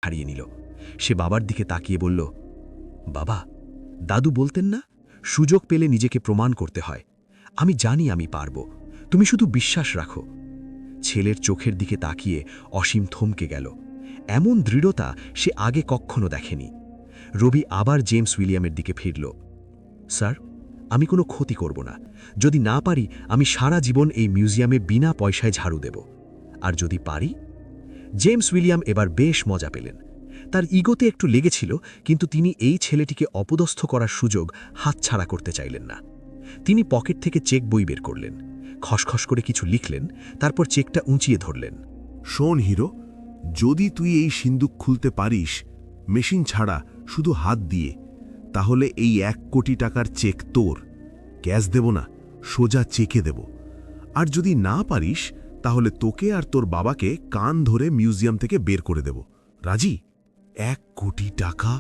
হারিয়ে নিল। সে বাবার দিকে তাকিয়ে বলল, বাবা, দাদু বলতেন না, সুযোগ পেলে নিজেকে প্রমাণ করতে হয়। আমি জানি আমি পারব, তুমি শুধু বিশ্বাস রাখো। ছেলের চোখের দিকে তাকিয়ে অসীম থমকে গেল। এমন দৃঢ়তা সে আগে কখনো দেখেনি। রবি আবার জেমস উইলিয়ামের দিকে ফিরল। স্যার, আমি কোনো ক্ষতি করব না। যদি না পারি, আমি সারা জীবন এই মিউজিয়ামে বিনা পয়সায় ঝাড়ু দেব। আর যদি পারি? জেমস উইলিয়াম এবার বেশ মজা পেলেন। তার ইগোতে একটু লেগেছিল, কিন্তু তিনি এই ছেলেটিকে অপদস্থ করার সুযোগ হাতছাড়া করতে চাইলেন না। তিনি পকেট থেকে চেক বই বের করলেন, খসখস করে কিছু লিখলেন, তারপর চেকটা উঁচিয়ে ধরলেন। শোন হিরো, যদি তুই এই সিন্দুক খুলতে পারিস মেশিন ছাড়া, শুধু হাত দিয়ে, তাহলে এই 1 কোটি টাকার চেক তোর। ক্যাশ দেব না, সোজা চেকে দেব। আর যদি না পারিস, তাহলে তোকে আর তোর বাবাকে কান ধরে মিউজিয়াম থেকে বের করে দেব। রাজি? 1 কোটি টাকা!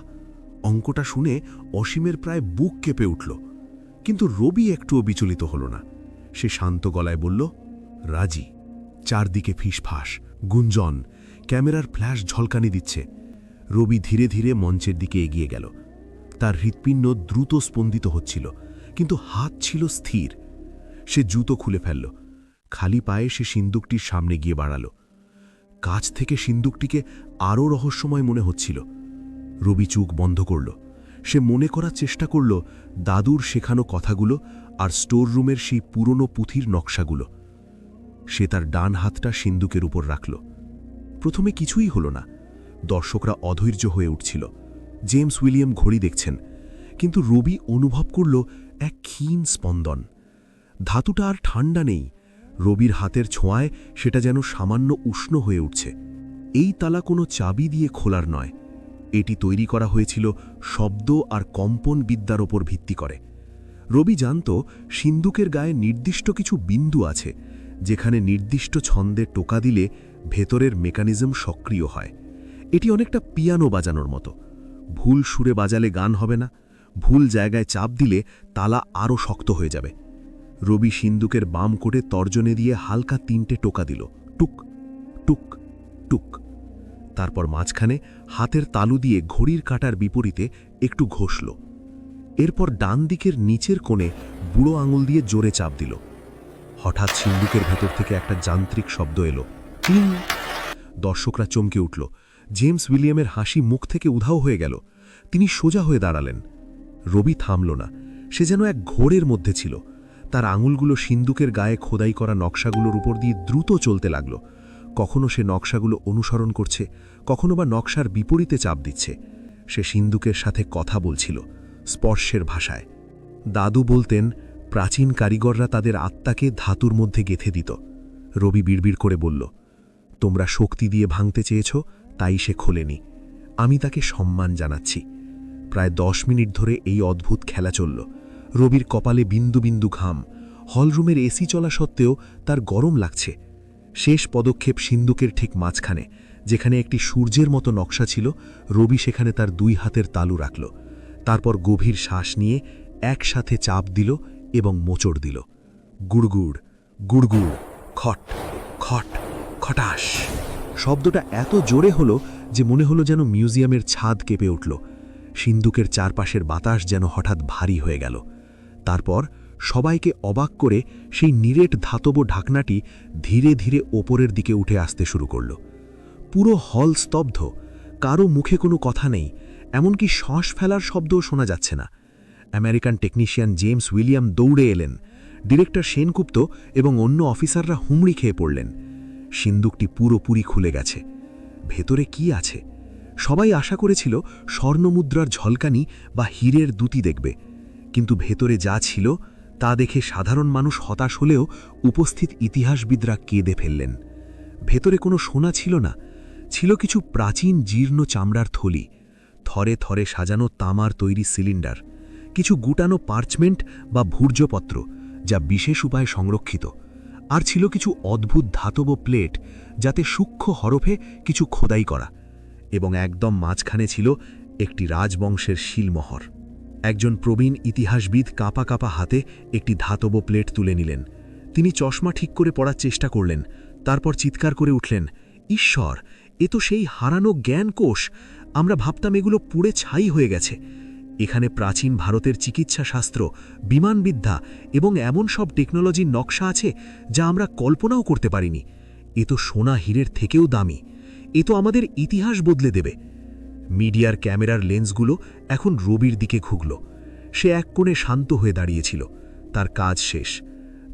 অঙ্কটা শুনে অসীমের প্রায় বুক কেঁপে উঠল। কিন্তু রবি একটুও বিচলিত হল না। সে শান্ত গলায় বলল, রাজি। চারদিকে ফিসফাস, গুঞ্জন, ক্যামেরার ফ্ল্যাশ ঝলকানি দিচ্ছে। রবি ধীরে ধীরে মঞ্চের দিকে এগিয়ে গেল। তার হৃৎপিণ্ড দ্রুত স্পন্দিত হচ্ছিল, কিন্তু হাত ছিল স্থির। সে জুতো খুলে ফেলল। খালি পায়ে সে সিন্দুকটির সামনে গিয়ে বাড়াল। কাছ থেকে সিন্দুকটিকে আরও রহস্যময় মনে হচ্ছিল। রবি চোখ বন্ধ করল। সে মনে করার চেষ্টা করল দাদুর শেখানো কথাগুলো আর স্টোর রুমের সেই পুরনো পুঁথির নকশাগুলো। সে তার ডান হাতটা সিন্দুকের উপর রাখল। প্রথমে কিছুই হল না। দর্শকরা অধৈর্য হয়ে উঠছিল। জেমস উইলিয়াম ঘড়ি দেখছেন, কিন্তু রবি অনুভব করল এক ক্ষীণ স্পন্দন। ধাতুটা আর ঠান্ডা নেই। রবির হাতের ছোঁয়ায় সেটা যেন সামান্য উষ্ণ হয়ে উঠছে। এই তালা কোনো চাবি দিয়ে খোলার নয়। এটি তৈরি করা হয়েছিল শব্দ আর কম্পন বিদ্যার ওপর ভিত্তি করে। রবি জানত সিন্দুকের গায়ে নির্দিষ্ট কিছু বিন্দু আছে, যেখানে নির্দিষ্ট ছন্দে টোকা দিলে ভেতরের মেকানিজম সক্রিয় হয়। এটি অনেকটা পিয়ানো বাজানোর মতো। ভুল সুরে বাজালে গান হবে না, ভুল জায়গায় চাপ দিলে তালা আরও শক্ত হয়ে যাবে। রবি সিন্দুকের বাম কোটে তর্জনে দিয়ে হালকা 3টে টোকা দিল, টুক টুক টুক। তারপর মাঝখানে হাতের তালু দিয়ে ঘড়ির কাঁটার বিপরীতে একটু ঘষল। এরপর ডান দিকের নিচের কোণে বুড়ো আঙুল দিয়ে জোরে চাপ দিল। হঠাৎ সিন্দুকের ভেতর থেকে একটা যান্ত্রিক শব্দ এলো, টিং। দর্শকরা চমকে উঠল। জেমস উইলিয়ামের হাসি মুখ থেকে উধাও হয়ে গেল। তিনি সোজা হয়ে দাঁড়ালেন। রবি থামল না। সে যেন এক ঘোরের মধ্যে ছিল। তার আঙুলগুলো সিন্দুকের গায়ে খোদাই করা নকশাগুলোর উপর দিয়ে দ্রুত চলতে লাগল। কখনো সে নকশাগুলো অনুসরণ করছে, কখনো বা নকশার বিপরীতে চাপ দিচ্ছে। সে সিন্দুকের সাথে কথা বলছিল, স্পর্শের ভাষায়। দাদু বলতেন, প্রাচীন কারিগররা তাদের আত্মাকে ধাতুর মধ্যে গেঁথে দিত। রবি বিড়বিড় করে বলল, তোমরা শক্তি দিয়ে ভাঙতে চেয়েছ, তাই সে খোলেনি। আমি তাকে সম্মান জানাচ্ছি। প্রায় 10 মিনিট ধরে এই অদ্ভুত খেলা চলল। রবির কপালে বিন্দু বিন্দু ঘাম। হলরুমের এসি চলা সত্ত্বেও তার গরম লাগছে। শেষ পদক্ষেপ সিন্দুকের ঠিক মাঝখানে, যেখানে একটি সূর্যের মতো নকশা ছিল। রবি সেখানে তার 2 হাতের তালু রাখল। তারপর গভীর শ্বাস নিয়ে একসাথে চাপ দিল এবং মোচড় দিল। গুড়গুড় গুড়গুড়, খট খট খটাস। শব্দটা এত জোরে হলো যে মনে হলো যেন মিউজিয়ামের ছাদ কেঁপে উঠল। সিন্দুকের চারপাশের বাতাস যেন হঠাৎ ভারী হয়ে গেল। তারপর সবাইকে অবাক করে সেই নিরেট ধাতব ঢাকনাটি ধীরে ধীরে ওপরের দিকে উঠে আসতে শুরু করল। পুরো হল স্তব্ধ। কারো মুখে কোনো কথা নেই, এমনকি শ্বাস ফেলার শব্দও শোনা যাচ্ছে না। আমেরিকান টেকনিশিয়ান জেমস উইলিয়াম দৌড়ে এলেন। ডিরেক্টর সেনগুপ্ত এবং অন্য অফিসাররা হুমড়ি খেয়ে পড়লেন। সিন্দুকটি পুরোপুরি খুলে গেছে। ভেতরে কি আছে? সবাই আশা করেছিল স্বর্ণমুদ্রার ঝলকানি বা হীরের দুটি দেখবে, কিন্তু ভেতরে যা ছিল তা দেখে সাধারণ মানুষ হতাশ হলেও উপস্থিত ইতিহাসবিদরা কেঁদে ফেললেন। ভেতরে কোনো সোনা ছিল না, ছিল কিছু প্রাচীন জীর্ণ চামড়ার থলি, থরে থরে সাজানো তামার তৈরি সিলিন্ডার, কিছু গুটানো পার্চমেন্ট বা ভূর্জপত্র যা বিশেষ উপায়ে সংরক্ষিত, আর ছিল কিছু অদ্ভুত ধাতব প্লেট যাতে সূক্ষ্ম হরফে কিছু খোদাই করা, এবং একদম মাঝখানে ছিল একটি রাজবংশের শিলমোহর। একজন প্রবীণ ইতিহাসবিদ কাঁপা কাঁপা হাতে একটি ধাতব প্লেট তুলে নিলেন। তিনি চশমা ঠিক করে পড়ার চেষ্টা করলেন, তারপর চিৎকার করে উঠলেন, ঈশ্বর, এ তো সেই হারানো জ্ঞানকোষ। আমরা ভাবতাম এগুলো পুড়ে ছাই হয়ে গেছে। এখানে প্রাচীন ভারতের চিকিৎসাশাস্ত্র, বিমানবিদ্যা এবং এমন সব টেকনোলজির নকশা আছে যা আমরা কল্পনাও করতে পারিনি। এ তো সোনা হীরের থেকেও দামি। এ তো আমাদের ইতিহাস বদলে দেবে। মিডিয়ার ক্যামেরার লেন্সগুলো এখন রবির দিকে ঘুগল। সে এক কোণে শান্ত হয়ে দাঁড়িয়েছিল। তার কাজ শেষ।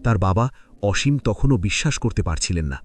তার বাবা অসীম তখনও বিশ্বাস করতে পারছিলেন না।